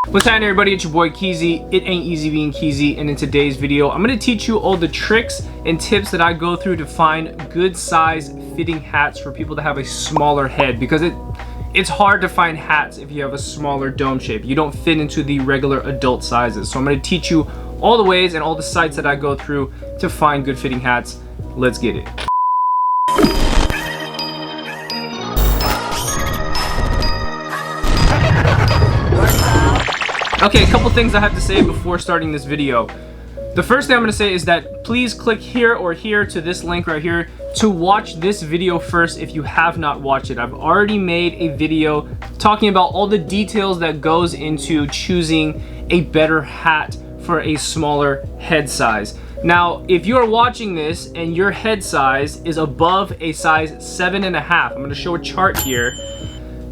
What's happening, everybody? It's your boy Keezy. It ain't easy being Keezy, and in today's video I'm going to teach you all the tricks and tips that I go through to find good size fitting hats for people that have a smaller head, because it's hard to find hats if you have a smaller dome shape. You don't fit into the regular adult sizes. So I'm going to teach you all the ways and all the sites that I go through to find good fitting hats. Let's get it. Okay, a couple things I have to say before starting this video. The first thing I'm going to say is that please click here or here to this link right here to watch this video first if you have not watched it. I've already made a video talking about all the details that goes into choosing a better hat for a smaller head size. Now, if you're watching this and your head size is above a size 7.5, I'm going to show a chart here.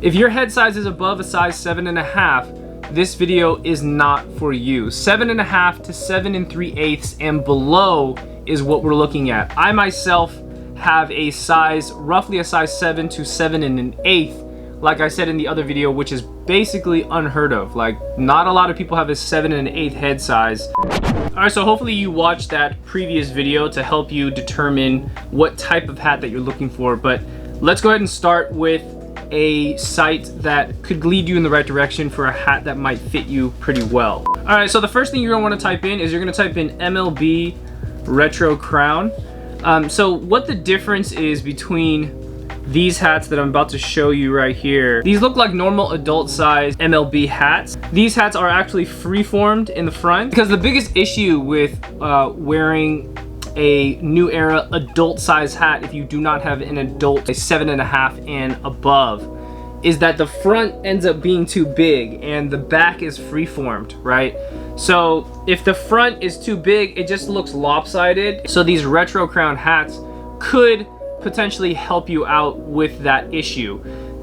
If your head size is above a size 7.5, this video is not for you. 7.5 to 7 3/8 and below is what we're looking at. I myself have a size, roughly a size 7 to 7 1/8, like I said in the other video, which is basically unheard of. Like, not a lot of people have a 7 1/8 head size. Alright, so hopefully you watched that previous video to help you determine what type of hat that you're looking for. But let's go ahead and start with a site that could lead you in the right direction for a hat that might fit you pretty well. Alright, so the first thing you're going to want to type in is you're going to type in MLB Retro Crown. So what the difference is between these hats that I'm about to show you right here. These look like normal adult size MLB hats. These hats are actually free-formed in the front, because the biggest issue with wearing a new era adult size hat, if you do not have an adult a 7.5 and above, is that the front ends up being too big and the back is free-formed, right? So if the front is too big, it just looks lopsided. So these Retro Crown hats could potentially help you out with that issue.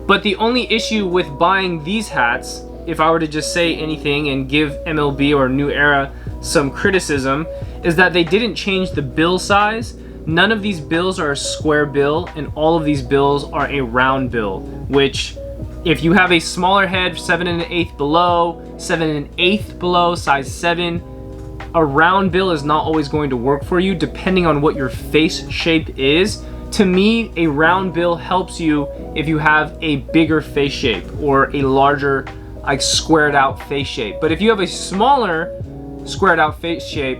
But the only issue with buying these hats, if I were to just say anything and give MLB or New Era some criticism, is that they didn't change the bill size. None of these bills are a square bill, and all of these bills are a round bill, which if you have a smaller head, 7 1/8 below, 7 1/8 below, size 7, a round bill is not always going to work for you depending on what your face shape is. To me, a round bill helps you if you have a bigger face shape or a larger, like, squared out face shape. But if you have a smaller squared out face shape,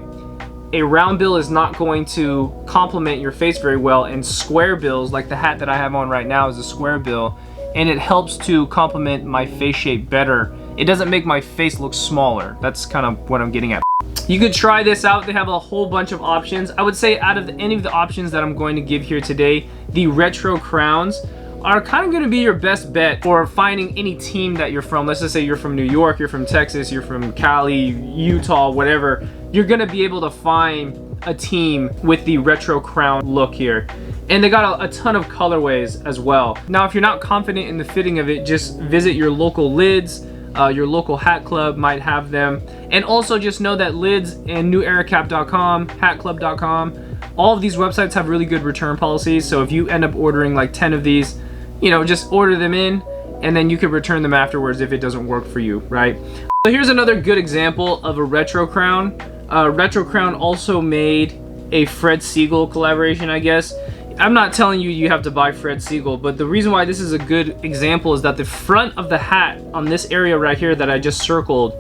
a round bill is not going to complement your face very well, and square bills, like the hat that I have on right now is a square bill, and it helps to complement my face shape better. It doesn't make my face look smaller. That's kind of what I'm getting at. You could try this out. They have a whole bunch of options. I would say out of any of the options that I'm going to give here today, the Retro Crowns are kind of going to be your best bet for finding any team that you're from. Let's just say you're from New York, you're from Texas, you're from Cali, Utah, whatever. You're going to be able to find a team with the Retro Crown look here. And they got a ton of colorways as well. Now, if you're not confident in the fitting of it, just visit your local lids. Your local hat club might have them. And also just know that lids and neweracap.com, hatclub.com, all of these websites have really good return policies. So if you end up ordering like 10 of these, you know, just order them in and then you can return them afterwards if it doesn't work for you, right? So here's another good example of a Retro Crown. Retro Crown also made a Fred Siegel collaboration, I guess. I'm not telling you you have to buy Fred Siegel, but the reason why this is a good example is that the front of the hat on this area right here that I just circled,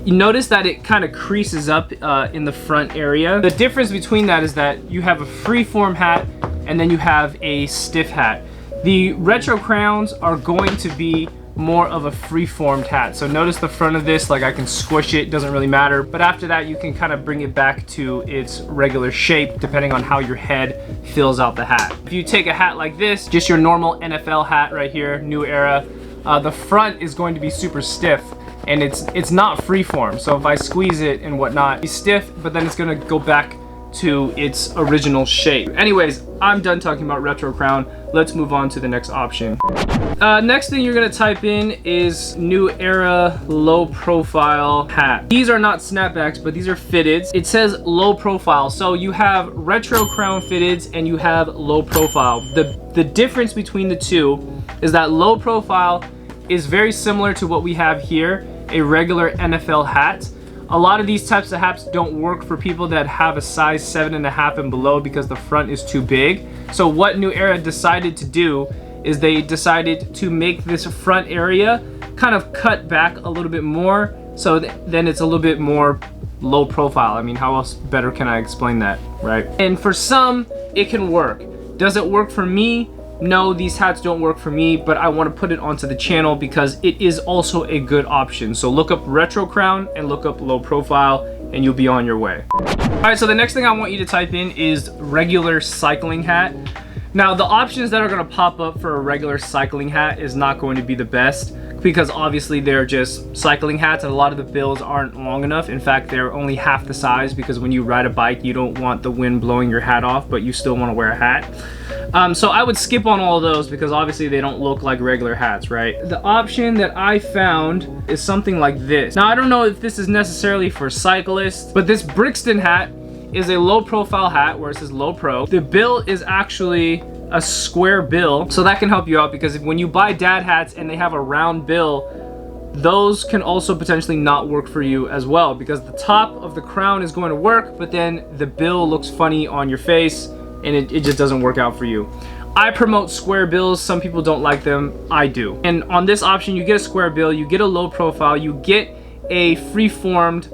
you notice that it kind of creases up in the front area. The difference between that is that you have a free-form hat and then you have a stiff hat. The Retro Crowns are going to be more of a free-formed hat. So notice the front of this, like I can squish it, doesn't really matter. But after that, you can kind of bring it back to its regular shape depending on how your head fills out the hat. If you take a hat like this, just your normal NFL hat right here, New Era, the front is going to be super stiff and it's not free-form. So if I squeeze it and whatnot, it's stiff, but then it's gonna go back to its original shape. Anyways, I'm done talking about Retro Crown. Let's move on to the next option. Next thing you're gonna type in is New Era low profile hat. These are not snapbacks, but these are fitteds. It says low profile, so you have Retro Crown fitteds and you have low profile. The difference between the two is that low profile is very similar to what we have here. a regular NFL hat. A lot of these types of hats don't work for people that have a size 7.5 and below because the front is too big. So what New Era decided to do is they decided to make this front area kind of cut back a little bit more, so then it's a little bit more low profile. I mean, how else better can I explain that, right? And for some, it can work. Does it work for me? No, these hats don't work for me, but I want to put it onto the channel because it is also a good option. So look up Retro Crown and look up low profile and you'll be on your way. All right, so the next thing I want you to type in is regular cycling hat. Now, the options that are going to pop up for a regular cycling hat is not going to be the best because obviously they're just cycling hats and a lot of the bills aren't long enough. In fact, they're only half the size because when you ride a bike, you don't want the wind blowing your hat off, but you still want to wear a hat. So I would skip on all of those because obviously they don't look like regular hats, right? The option that I found is something like this. Now, I don't know if this is necessarily for cyclists, but this Brixton hat is a low profile hat where it says low pro. The bill is actually a square bill, so that can help you out because when you buy dad hats and they have a round bill, those can also potentially not work for you as well because the top of the crown is going to work, but then the bill looks funny on your face and it just doesn't work out for you. I promote square bills. Some people don't like them. I do. And on this option, you get a square bill, you get a low profile, you get a free-formed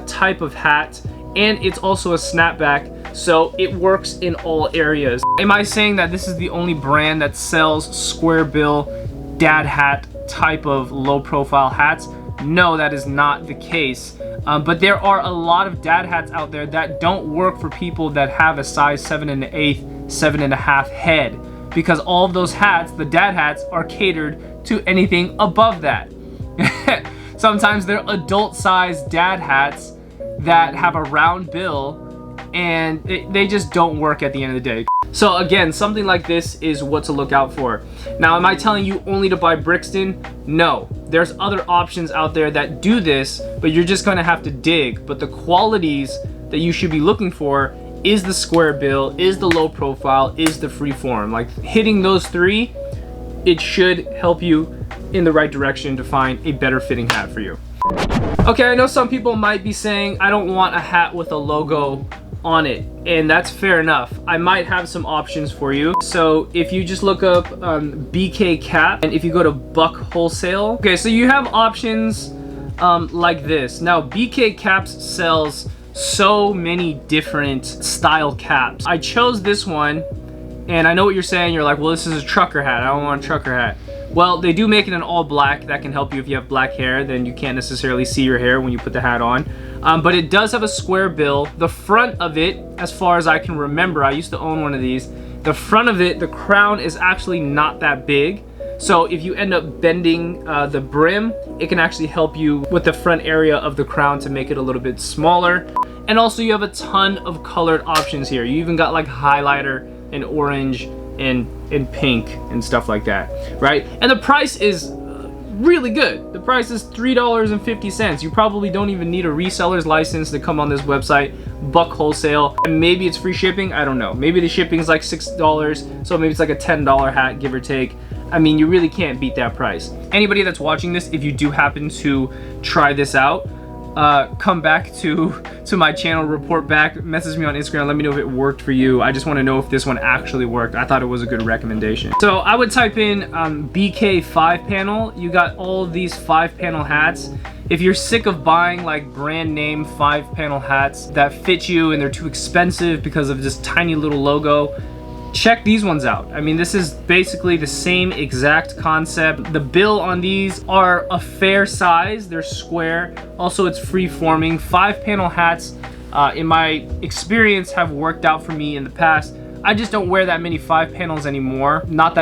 type of hat, and it's also a snapback, so it works in all areas. Am I saying that this is the only brand that sells square bill dad hat type of low profile hats? No, that is not the case. But there are a lot of dad hats out there that don't work for people that have a size 7 1/8, 7.5 head, because all of those hats, the dad hats, are catered to anything above that. Sometimes they're adult size dad hats that have a round bill and they just don't work at the end of the day. So again, something like this is what to look out for. Now, am I telling you only to buy Brixton? No, there's other options out there that do this, but you're just gonna have to dig. But the qualities that you should be looking for is the square bill, is the low profile, is the free form. Like hitting those three, it should help you in the right direction to find a better fitting hat for you. Okay, I know some people might be saying, I don't want a hat with a logo on it, and that's fair enough. I might have some options for you. So if you just look up BK Cap, and if you go to Buckwholesale, okay, so you have options like this. Now, BK Caps sells so many different style caps. I chose this one, and I know what you're saying. You're like, well, this is a trucker hat. I don't want a trucker hat. Well, they do make it in all black. That can help you if you have black hair, then you can't necessarily see your hair when you put the hat on. But it does have a square bill. The front of it, as far as I can remember, I used to own one of these. The front of it, the crown is actually not that big. So if you end up bending the brim, it can actually help you with the front area of the crown to make it a little bit smaller. And also you have a ton of colored options here. You even got like highlighter and orange and pink and stuff like that, right? And the price is really good. The price is $3.50. You probably don't even need a reseller's license to come on this website, Buckwholesale, and maybe it's free shipping. I don't know. Maybe the shipping is like $6, so maybe it's like a $10 hat, give or take. I mean, you really can't beat that price. Anybody that's watching this, if you do happen to try this out, come back to my channel, report back, message me on Instagram, let me know if it worked for you. I just want to know if this one actually worked. I thought it was a good recommendation. So I would type in BK 5-panel. You got all of these 5-panel hats. If you're sick of buying like brand name 5-panel hats that fit you and they're too expensive because of this tiny little logo, check these ones out. I mean, this is basically the same exact concept. The bill on these are a fair size. They're square. Also, it's free-forming. 5-panel hats, in my experience, have worked out for me in the past. I just don't wear that many 5 panels anymore. Not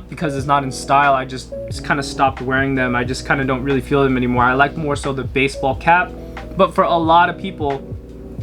because it's not in style. I just kind of stopped wearing them. I just kind of don't really feel them anymore. I like more so the baseball cap. But for a lot of people,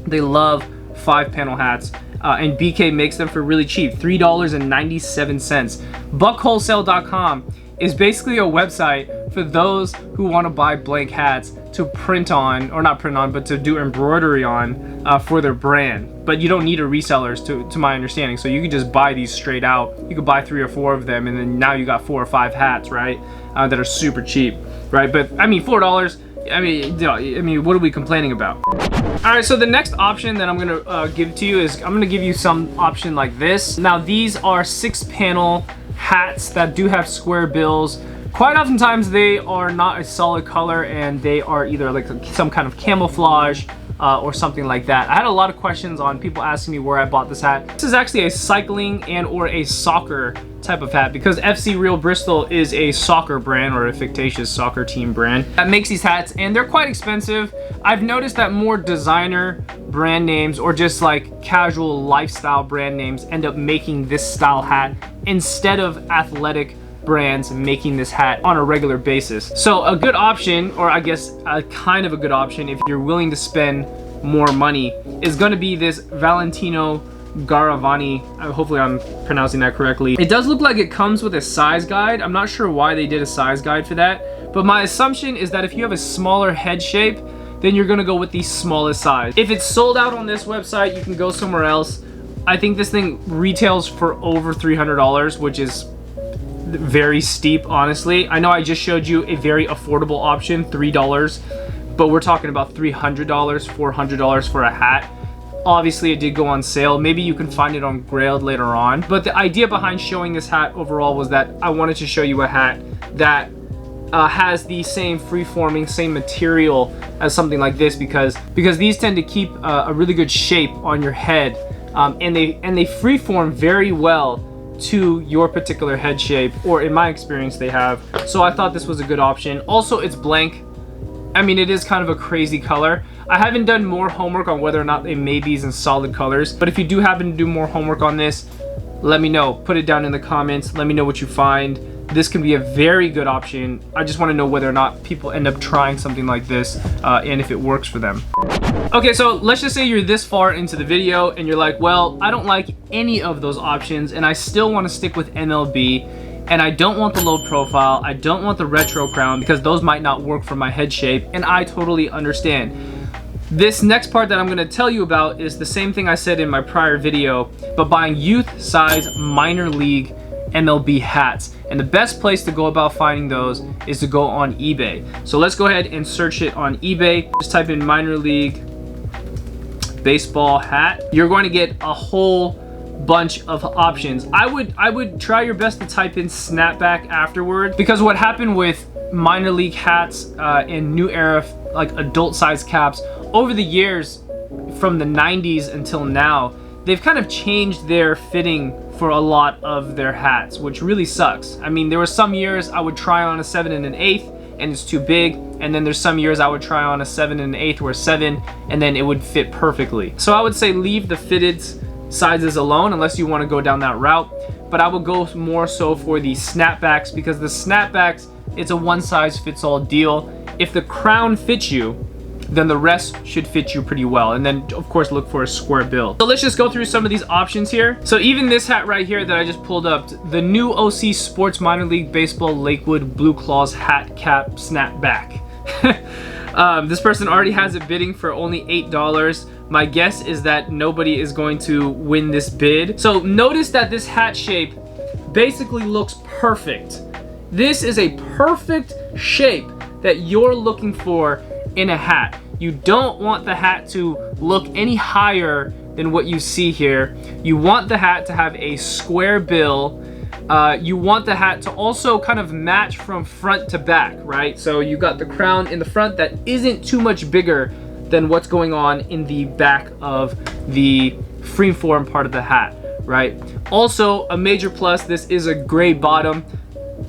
they love 5-panel hats. And BK makes them for really cheap, $3.97. Buckwholesale.com is basically a website for those who want to buy blank hats to print on, or not print on, but to do embroidery on for their brand. But you don't need a reseller, to my understanding, so you can just buy these straight out. You could buy 3 or 4 of them, and then now you got 4 or 5 hats, right? That are super cheap, right? But I mean, $4, I mean, what are we complaining about? All right, so the next option that I'm gonna give to you is I'm gonna give you some option like this. Now these are 6-panel hats that do have square bills. Quite oftentimes they are not a solid color and they are either like some kind of camouflage or something like that. I had a lot of questions on people asking me where I bought this hat. This is actually a cycling and or a soccer type of hat because FC Real Bristol is a soccer brand or a fictitious soccer team brand that makes these hats, and they're quite expensive. I've noticed that more designer brand names or just like casual lifestyle brand names end up making this style hat instead of athletic brands making this hat on a regular basis. So a good option, or I guess a kind of a good option if you're willing to spend more money, is going to be this Valentino Garavani. Hopefully I'm pronouncing that correctly. It does look like it comes with a size guide. I'm not sure why they did a size guide for that, but my assumption is that if you have a smaller head shape, then you're gonna go with the smallest size. If it's sold out on this website, you can go somewhere else. I think this thing retails for over $300, which is very steep, honestly. I know I just showed you a very affordable option, $3, but we're talking about $300, $400 for a hat. Obviously it did go on sale. Maybe you can find it on GRAILED later on, but the idea behind showing this hat overall was that I wanted to show you a hat that has the same free-forming, same material as something like this, because these tend to keep a really good shape on your head, and they free-form very well to your particular head shape, or in my experience they have. So I thought this was a good option. Also, it's blank. I mean, it is kind of a crazy color. I haven't done more homework on whether or not they made these in solid colors, but if you do happen to do more homework on this, let me know. Put it down in the comments. Let me know what you find. This can be a very good option. I just want to know whether or not people end up trying something like this and if it works for them. Okay, so let's just say you're this far into the video and you're like, well, I don't like any of those options and I still want to stick with MLB, and I don't want the low profile, I don't want the retro crown because those might not work for my head shape, and I totally understand. This next part that I'm going to tell you about is the same thing I said in my prior video, but buying youth size minor league MLB hats. And the best place to go about finding those is to go on eBay. So let's go ahead and search it on eBay. Just type in minor league baseball hat. You're going to get a whole bunch of options. I would try your best to type in snapback afterward, because what happened with minor league hats and new era like adult size caps over the years from the 90s until now, they've kind of changed their fitting for a lot of their hats, which really sucks. I mean, there were some years I would try on a 7 1/8 and it's too big, and then there's some years I would try on a 7 1/8 or a 7 and then it would fit perfectly. So I would say leave the fitted sizes alone unless you want to go down that route, but I would go more so for the snapbacks, because the snapbacks, it's a one size fits all deal. If the crown fits you, then the rest should fit you pretty well, and then of course look for a square bill. So let's just go through some of these options here. So even this hat right here that I just pulled up, the new OC Sports Minor League Baseball Lakewood Blue Claws hat cap snapback. This person already has it bidding for only $8. My guess is that nobody is going to win this bid. So notice that this hat shape basically looks perfect. This is a perfect shape that you're looking for in a hat. You don't want the hat to look any higher than what you see here. You want the hat to have a square bill. You want the hat to also kind of match from front to back, right? So you got the crown in the front that isn't too much bigger than what's going on in the back of the freeform part of the hat, right? Also, a major plus, this is a gray bottom.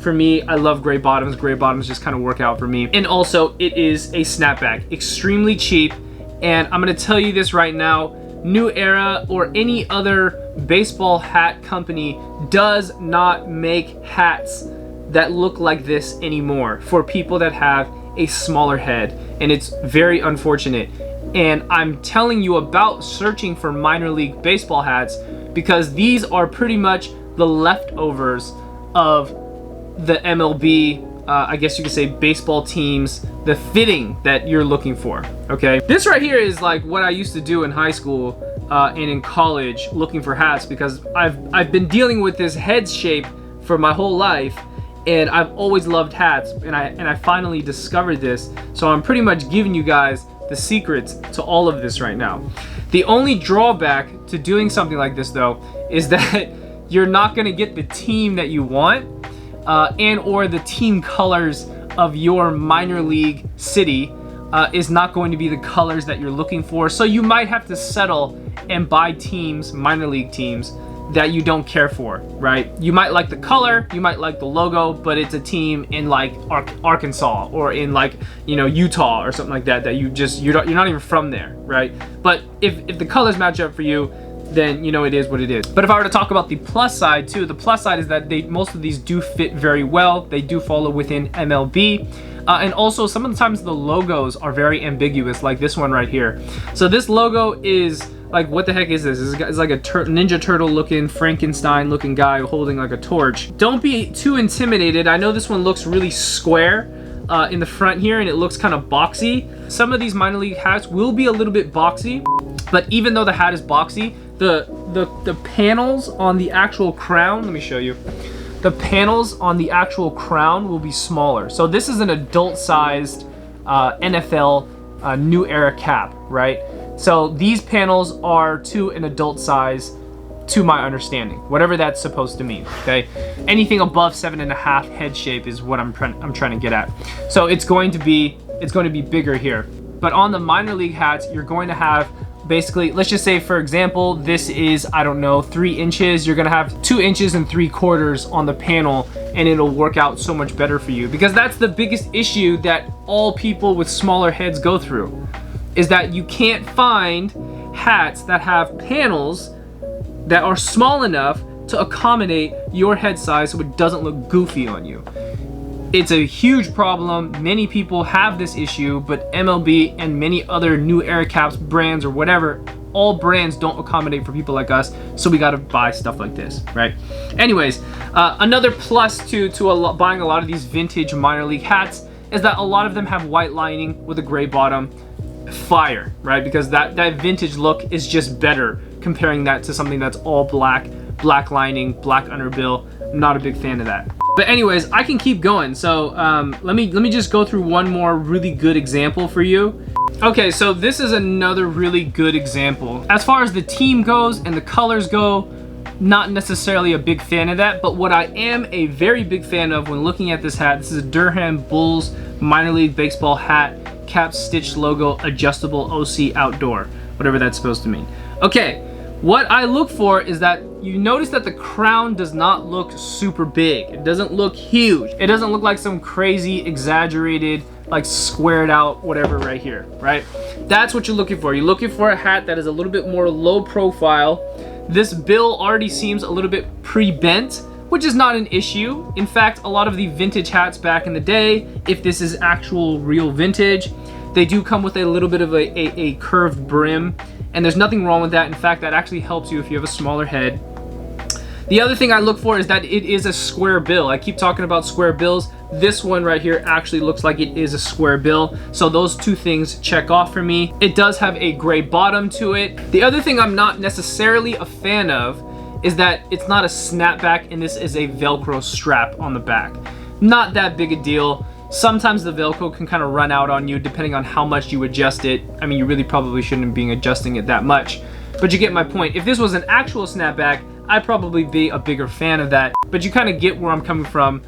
For me, I love gray bottoms. Gray bottoms just kind of work out for me. And also, it is a snapback. Extremely cheap. And I'm going to tell you this right now, New Era or any other baseball hat company does not make hats that look like this anymore for people that have a smaller head. And it's very unfortunate. And I'm telling you about searching for minor league baseball hats because these are pretty much the leftovers of the MLB, I guess you could say baseball teams, the fitting that you're looking for, okay? This right here is like what I used to do in high school and in college looking for hats, because I've been dealing with this head shape for my whole life, and I've always loved hats, and I finally discovered this. So I'm pretty much giving you guys the secrets to all of this right now. The only drawback to doing something like this though is that you're not going to get the team that you want and or the team colors of your minor league city is not going to be the colors that you're looking for. So you might have to settle and buy teams, minor league teams, that you don't care for, right? You might like the color, you might like the logo, but it's a team in like Arkansas or in like, you know, Utah or something like that, that you're not even from there, right? But if the colors match up for you, then you know it is what it is. But if I were to talk about the plus side too, the plus side is that most of these do fit very well. They do follow within MLB. And also some of the times the logos are very ambiguous, like this one right here. So this logo is like, what the heck is this? It's like a Ninja Turtle looking, Frankenstein looking guy holding like a torch. Don't be too intimidated. I know this one looks really square in the front here, and it looks kind of boxy. Some of these minor league hats will be a little bit boxy, but even though the hat is boxy, the panels on the actual crown, let me show you. The panels on the actual crown will be smaller. So this is an adult-sized NFL New Era cap, right? So these panels are to an adult size, to my understanding, whatever that's supposed to mean. Okay, anything above 7.5 head shape is what I'm trying to get at. So it's going to be bigger here. But on the minor league hats, you're going to have basically, let's just say for example, this is, I don't know, 3 inches. You're gonna have 2 inches and 3/4 on the panel, and it'll work out so much better for you, because that's the biggest issue that all people with smaller heads go through, is that you can't find hats that have panels that are small enough to accommodate your head size so it doesn't look goofy on you. It's a huge problem. Many people have this issue, but MLB and many other New Era caps brands or whatever, all brands don't accommodate for people like us, so we got to buy stuff like this, right? Anyways, another plus to buying a lot of these vintage minor league hats is that a lot of them have white lining with a gray bottom. Fire, right? Because that vintage look is just better comparing that to something that's all black lining, black underbill. I'm not a big fan of that. But anyways, I can keep going. So let me just go through one more really good example for you. Okay, so this is another really good example. As far as the team goes and the colors go, not necessarily a big fan of that, but what I am a very big fan of when looking at this hat, this is a Durham Bulls minor league baseball hat, cap stitch logo, adjustable OC outdoor, whatever that's supposed to mean. Okay, what I look for is that you notice that the crown does not look super big. It doesn't look huge. It doesn't look like some crazy exaggerated, like squared out whatever right here, right? That's what you're looking for. You're looking for a hat that is a little bit more low profile. This bill already seems a little bit pre-bent, which is not an issue. In fact, a lot of the vintage hats back in the day, if this is actual real vintage, they do come with a little bit of a curved brim, and there's nothing wrong with that. In fact, that actually helps you if you have a smaller head. The other thing I look for is that it is a square bill. I keep talking about square bills. This one right here actually looks like it is a square bill. So those two things check off for me. It does have a gray bottom to it. The other thing I'm not necessarily a fan of is that it's not a snapback and this is a Velcro strap on the back. Not that big a deal. Sometimes the Velcro can kind of run out on you depending on how much you adjust it. I mean, you really probably shouldn't be adjusting it that much, but you get my point. If this was an actual snapback, I'd probably be a bigger fan of that, but you kind of get where I'm coming from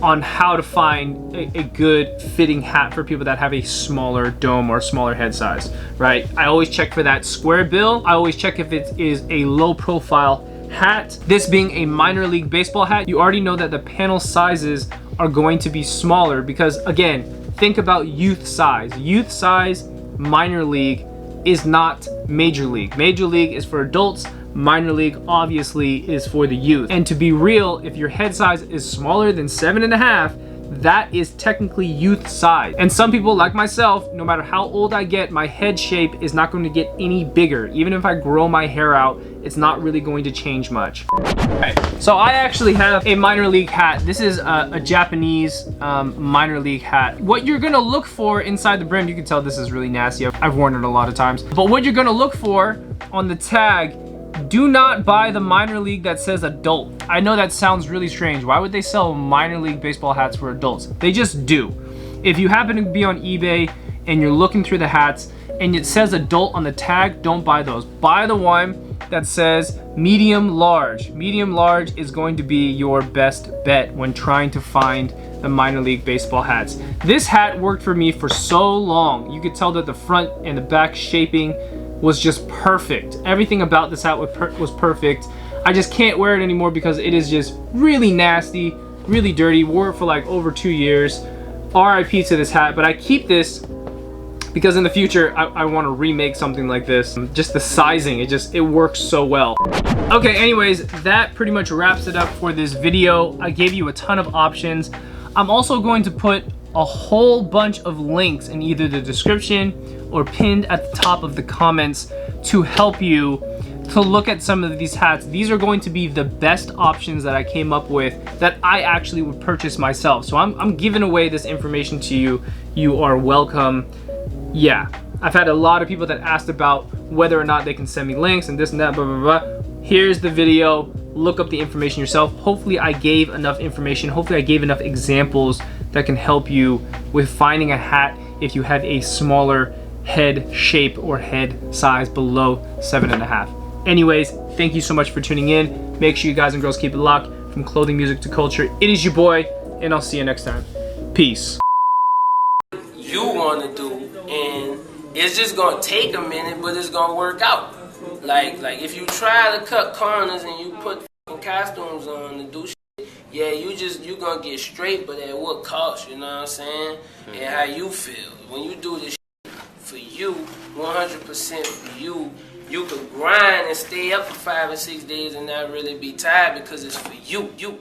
on how to find a good fitting hat for people that have a smaller dome or smaller head size, right? I always check for that square bill. I always check if it is a low profile hat. This being a minor league baseball hat, you already know that the panel sizes are going to be smaller because, again, think about youth size. Youth size minor league is not major league. Major league is for adults. Minor league obviously is for the youth. And to be real, if your head size is smaller than 7.5, that is technically youth size. And some people like myself, no matter how old I get, my head shape is not going to get any bigger. Even if I grow my hair out, it's not really going to change much. Okay, so I actually have a minor league hat. This is a Japanese minor league hat. What you're gonna look for inside the brim, you can tell this is really nasty. I've worn it a lot of times. But what you're gonna look for on the tag do not buy the minor league that says adult. I know that sounds really strange. Why would they sell minor league baseball hats for adults? They just do. If you happen to be on eBay and you're looking through the hats and it says adult on the tag, don't buy those. Buy the one that says medium large. Medium large is going to be your best bet when trying to find the minor league baseball hats. This hat worked for me for so long. You could tell that the front and the back shaping was just perfect. Everything about this hat was perfect. I just can't wear it anymore because it is just really nasty, really dirty. Wore it for like over 2 years. RIP to this hat, but I keep this because in the future I want to remake something like this. Just the sizing, it works so well. Okay, anyways, that pretty much wraps it up for this video. I gave you a ton of options. I'm also going to put a whole bunch of links in either the description or pinned at the top of the comments to help you to look at some of these hats. These are going to be the best options that I came up with that I actually would purchase myself. So I'm giving away this information to you. You are welcome. Yeah, I've had a lot of people that asked about whether or not they can send me links and this and that, blah, blah, blah. Here's the video. Look up the information yourself. Hopefully I gave enough information. Hopefully I gave enough examples that can help you with finding a hat if you have a smaller head shape or head size below 7.5. Anyways, thank you so much for tuning in. Make sure you guys and girls keep it locked. From clothing, music to culture, it is your boy, and I'll see you next time. Peace. You want to do, and it's just gonna take a minute, but it's gonna work out. Like if you try to cut corners and you put costumes on to do shit, yeah, you gonna get straight, but at what cost? You know what I'm saying? And how you feel when you do this shit for you, 100% for you. You could grind and stay up for 5 or 6 days and not really be tired because it's for you.